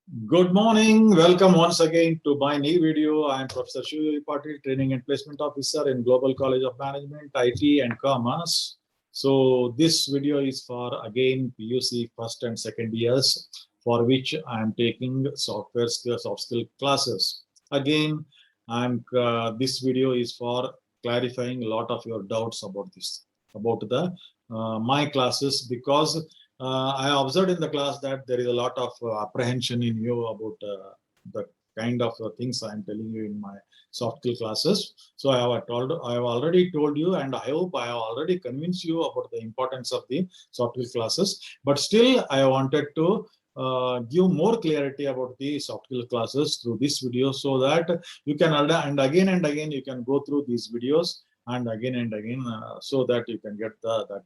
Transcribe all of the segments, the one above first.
Good morning. Welcome once again to my new video. I am Professor Shiv Patil, Training and Placement Officer in Global College of Management, IT and Commerce. So this video is for again PUC first and second years, for which I am taking soft skill classes. Again, this video is for clarifying a lot of your doubts about about the my classes, because I observed in the class that there is a lot of apprehension in you about the kind of things I am telling you in my soft skill classes. So I have already told you, and I hope I have already convinced you about the importance of the soft skill classes. But still, I wanted to give more clarity about the soft skill classes through this video, so that you can and again you can go through these videos and again, so that you can get that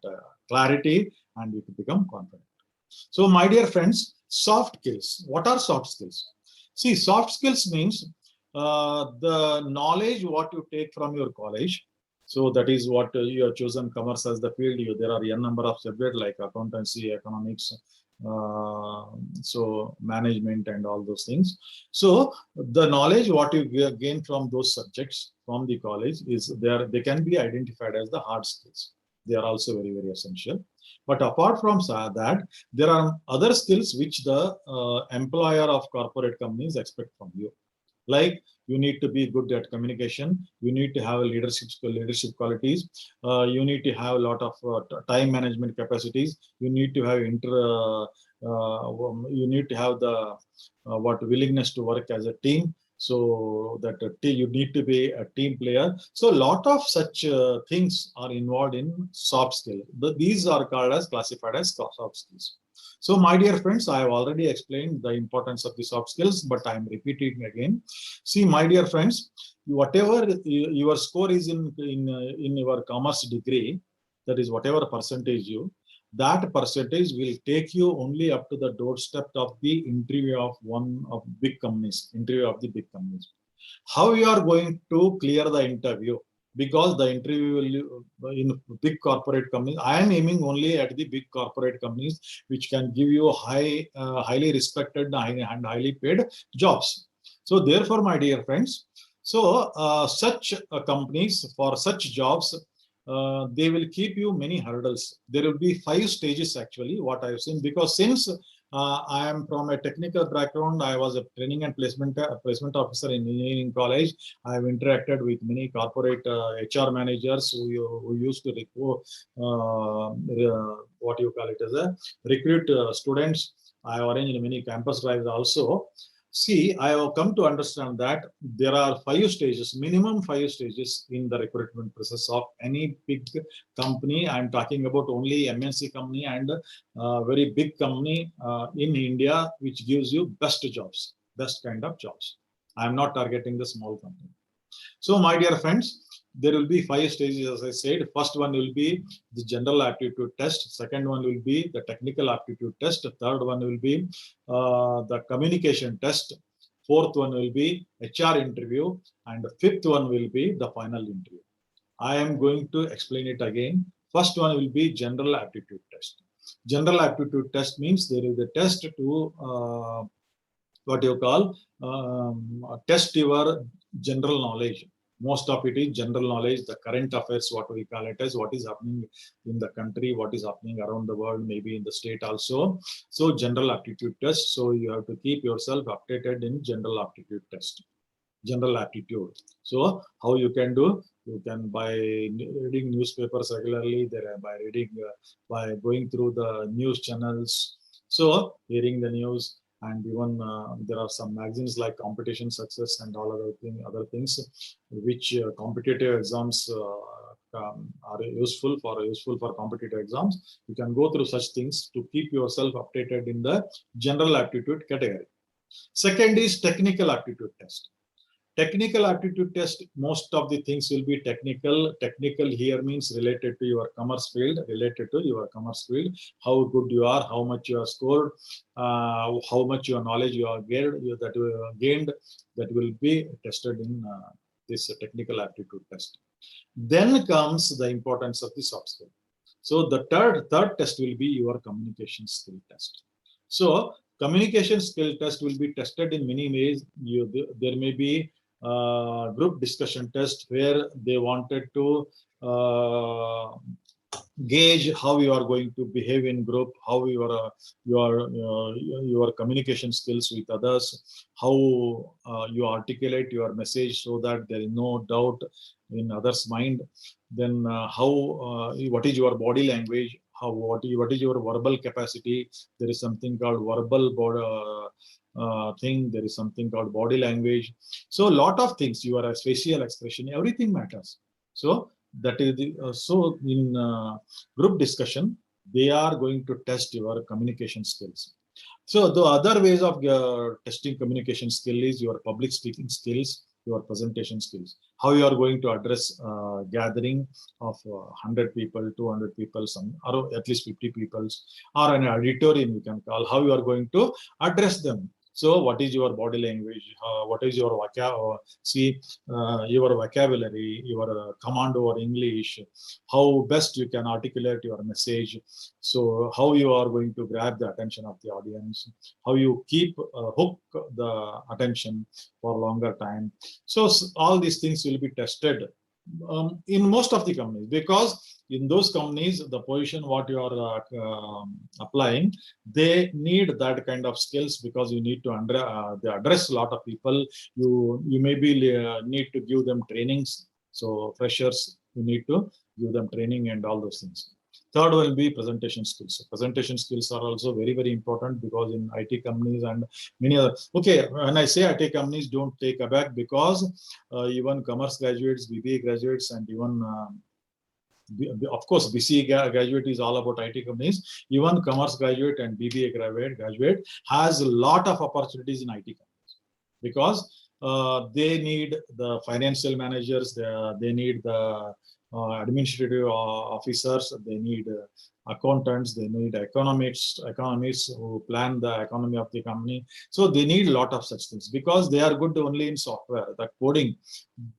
clarity and you can become confident. So, my dear friends, soft skills. What are soft skills? See, soft skills means the knowledge what you take from your college. So that is what you have chosen commerce as the field. There are n number of subjects like accountancy, economics, so management and all those things. So the knowledge what you gain from those subjects from the college is there. They can be identified as the hard skills. They are also very essential. But apart from that, there are other skills which the employer of corporate companies expect from you. Like, you need to be good at communication, you need to have leadership qualities, you need to have a lot of time management capacities, you need to have you need to have the what willingness to work as a team, so that you need to be a team player. So a lot of such things are involved in soft skills. These are called as classified as soft skills. So, my dear friends, I have already explained the importance of the soft skills, but I am repeating again. See, my dear friends, whatever your score is in your commerce degree, that is whatever percentage that percentage will take you only up to the doorstep of the interview of interview of the big companies. How you are going to clear the interview? Because the interview will in big corporate companies, I am aiming only at the big corporate companies which can give you highly respected and highly paid jobs. So therefore, my dear friends, so such companies, for such jobs, they will keep you many hurdles. There will be 5 stages actually, what I have seen, because since I am from a technical background, I was a training and placement officer in engineering college. I have interacted with many corporate HR managers who used to recruit, what you call it as a recruit students. I have arranged many campus drives also. See, I have come to understand that there are 5 stages, minimum 5 stages in the recruitment process of any big company. I'm talking about only MNC company and very big company in India, which gives you best jobs, best kind of jobs. I'm not targeting the small company. So, my dear friends, there will be 5 stages, as I said. First one will be the general aptitude test. Second one will be the technical aptitude test. Third one will be the communication test. Fourth one will be HR interview. And the fifth one will be the final interview. I am going to explain it again. First one will be general aptitude test. General aptitude test means there is a test to what you call test your general knowledge. Most of it is general knowledge, the current affairs, what we call it as, what is happening in the country, what is happening around the world, maybe in the state also. So general aptitude test. So you have to keep yourself updated in general aptitude test. General aptitude. So how you can do? You can by reading newspapers regularly, there by reading, by going through the news channels. So hearing the news, and even there are some magazines like Competition Success and all other things, which competitive exams are useful for competitive exams. You can go through such things to keep yourself updated in the general aptitude category. Second is technical aptitude test. Technical aptitude test, most of the things will be technical. Technical here means related to your commerce field, how good you are, how much you have scored, how much your knowledge you have gained, that will be tested in this technical aptitude test. Then comes the importance of the soft skill. So the third test will be your communication skill test. So Communication skill test will be tested in many ways. There may be group discussion test where they wanted to gauge how you are going to behave in group, how your communication skills with others, how you articulate your message so that there is no doubt in others' mind. Then what is your body language? What is your verbal capacity? There is something called verbal thing. There is something called body language. So a lot of things. Your facial expression, everything matters. So that is so in group discussion they are going to test your communication skills. So the other ways of testing communication skill is your public speaking skills, your presentation skills, how you are going to address gathering of 100 people, 200 people, some or at least 50 people, or an auditorium you can call, how you are going to address them. So what is your body language? What is your your vocabulary, your command over English, how best you can articulate your message. So how you are going to grab the attention of the audience, how you keep hook the attention for longer time. So all these things will be tested in most of the companies, because in those companies the position what you are applying, they need that kind of skills, because you need to they address a lot of people. You maybe need to give them trainings. So freshers, you need to give them training and all those things. Third will be presentation skills. So presentation skills are also very, very important, because in IT companies and many other. Okay, when I say IT companies, don't take aback, because even commerce graduates, BBA graduates, and even of course BCA graduate is all about IT companies. Even commerce graduate and BBA graduate has a lot of opportunities in IT companies, because they need the financial managers, they need the administrative officers, they need accountants, they need economists who plan the economy of the company. So they need a lot of such things, because they are good only in software, the coding,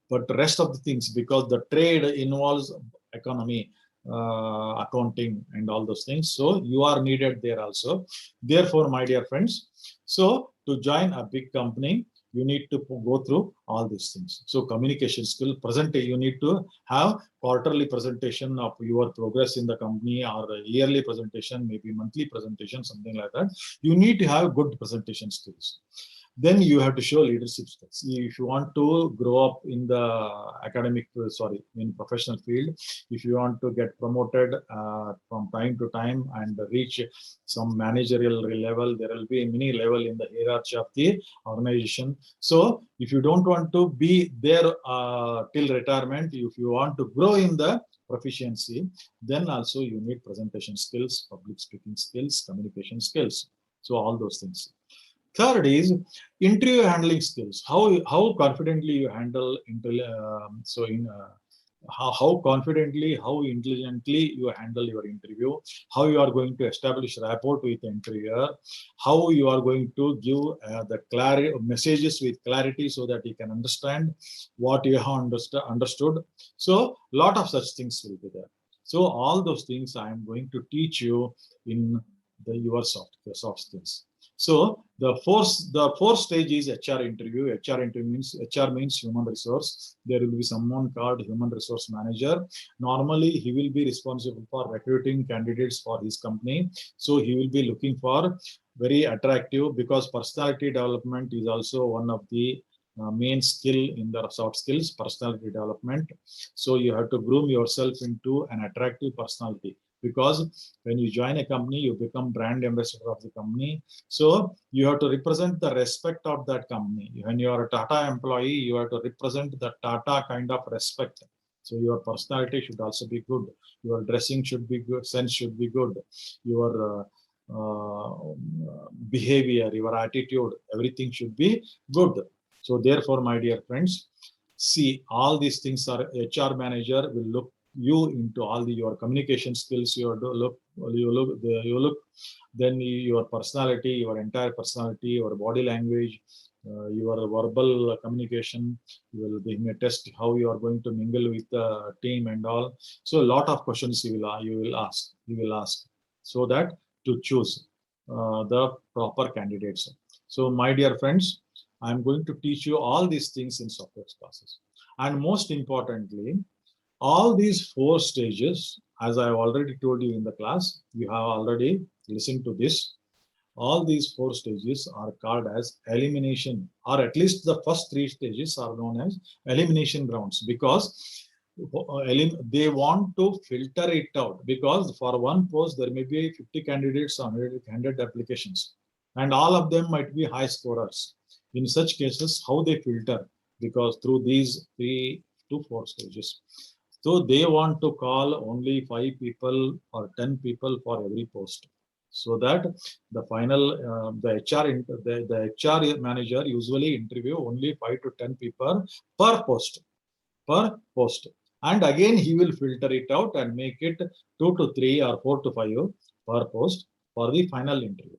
but the rest of the things, because the trade involves economy, accounting, and all those things. So you are needed there also. Therefore, my dear friends, so to join a big company, you need to go through all these things. So communication skill, you need to have quarterly presentation of your progress in the company, or yearly presentation, maybe monthly presentation, something like that. You need to have good presentation skills. Then you have to show leadership skills. If you want to grow up in the in professional field, if you want to get promoted from time to time and reach some managerial level, there will be many level in the hierarchy of the organization. So if you don't want to be there till retirement, if you want to grow in the proficiency, then also you need presentation skills, public speaking skills, communication skills. So all those things. Third is interview handling skills. How confidently you handle how confidently, how intelligently you handle your interview, how you are going to establish rapport with the interviewer, how you are going to give the messages with clarity so that he can understand what you have understood. So a lot of such things will be there. So all those things I am going to teach you in your soft skills. So the fourth stage is HR interview. HR means human resource. There will be someone called human resource manager. Normally, he will be responsible for recruiting candidates for his company. So he will be looking for very attractive, because personality development is also one of the main skill in the soft skills, personality development. So you have to groom yourself into an attractive personality, because when you join a company, you become brand ambassador of the company. So you have to represent the respect of that company. When you are a Tata employee, you have to represent the Tata kind of respect. So your personality should also be good. Your dressing should be good. Sense should be good. Your behavior, your attitude, everything should be good. So therefore, my dear friends, see, all these things are HR manager will look you into all your communication skills. You look, then your personality, your entire personality, your body language, your verbal communication. You will be test how you are going to mingle with the team and all. So a lot of questions you will ask, so that to choose. the proper candidates. So my dear friends, I'm going to teach you all these things in software classes. And most importantly, all these 4 stages, as I already told you in the class, you have already listened to this. All these 4 stages are called as elimination, or at least the first 3 stages are known as elimination grounds, because they want to filter it out, because for one post there may be 50 candidates or 100 applications, and all of them might be high scorers. In such cases, how they filter? Because through these 3 to 4 stages. So they want to call only 5 people or 10 people for every post, so that the final the HR manager usually interview only 5 to 10 people per post, and again he will filter it out and make it 2 to 3 or 4 to 5 per post for the final interview.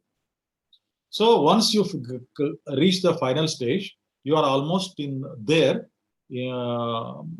So once you reach the final stage, you are almost in there.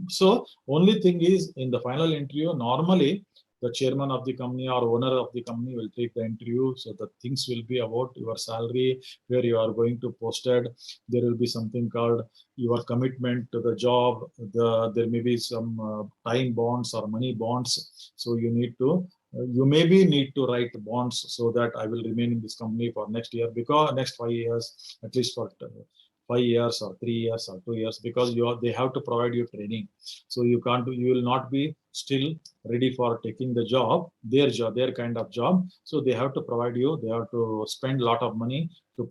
So only thing is, in the final interview, normally the chairman of the company or owner of the company will take the interview. So the things will be about your salary, where you are going to posted. There will be something called your commitment to the job. There may be some time bonds or money bonds. So you need to you maybe need to write bonds, so that I will remain in this company for next year, because next 5 years, at least for 5 years or 3 years or 2 years, because they have to provide you training. So you will not be still ready for taking the job, their kind of job. So they have to provide you, they have to spend a lot of money to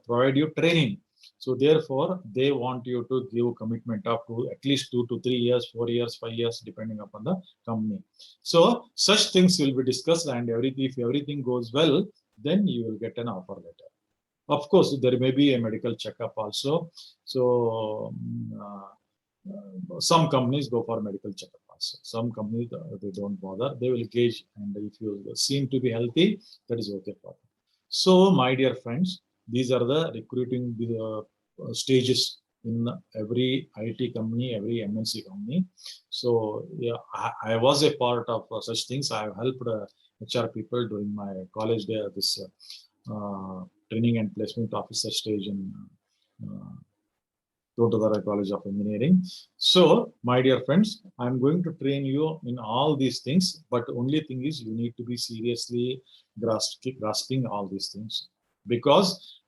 provide you training. So therefore, they want you to give commitment up to at least 2 to 3 years, 4 years, 5 years, depending upon the company. So such things will be discussed, and if everything goes well, then you will get an offer letter. Of course, there may be a medical checkup also. So some companies go for medical checkup also. Some companies, they don't bother. They will gauge, and if you seem to be healthy, that is okay for them. So my dear friends, these are the recruiting stages in every IT company, every MNC company. So yeah, I was a part of such things. I have helped HR people during my college day, this training and placement officer stage in Totodara College of Engineering. So, my dear friends, I'm going to train you in all these things, but only thing is you need to be seriously grasping all these things, because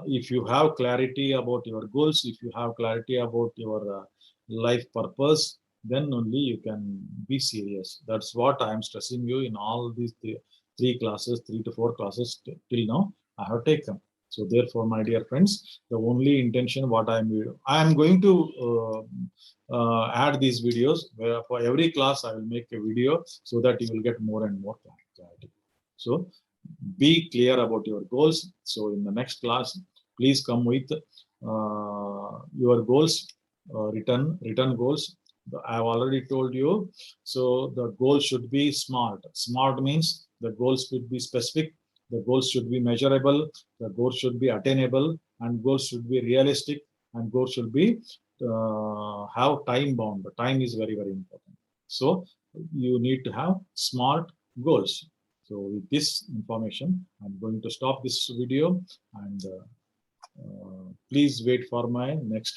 if you have clarity about your goals, if you have clarity about your life purpose, then only you can be serious. That's what I'm stressing you in all these 3 classes, 3 to 4 classes till now I have taken. So therefore, my dear friends, the only intention what I am going to add these videos, where for every class I will make a video, so that you will get more and more clarity. So be clear about your goals. So in the next class, please come with your goals, written goals. I have already told you. So the goal should be SMART. SMART means the goals should be specific, the goals should be measurable, the goals should be attainable, and goals should be realistic, and goals should be have time bound. The time is very, very important. So you need to have SMART goals. So with this information, I'm going to stop this video, and please wait for my next video.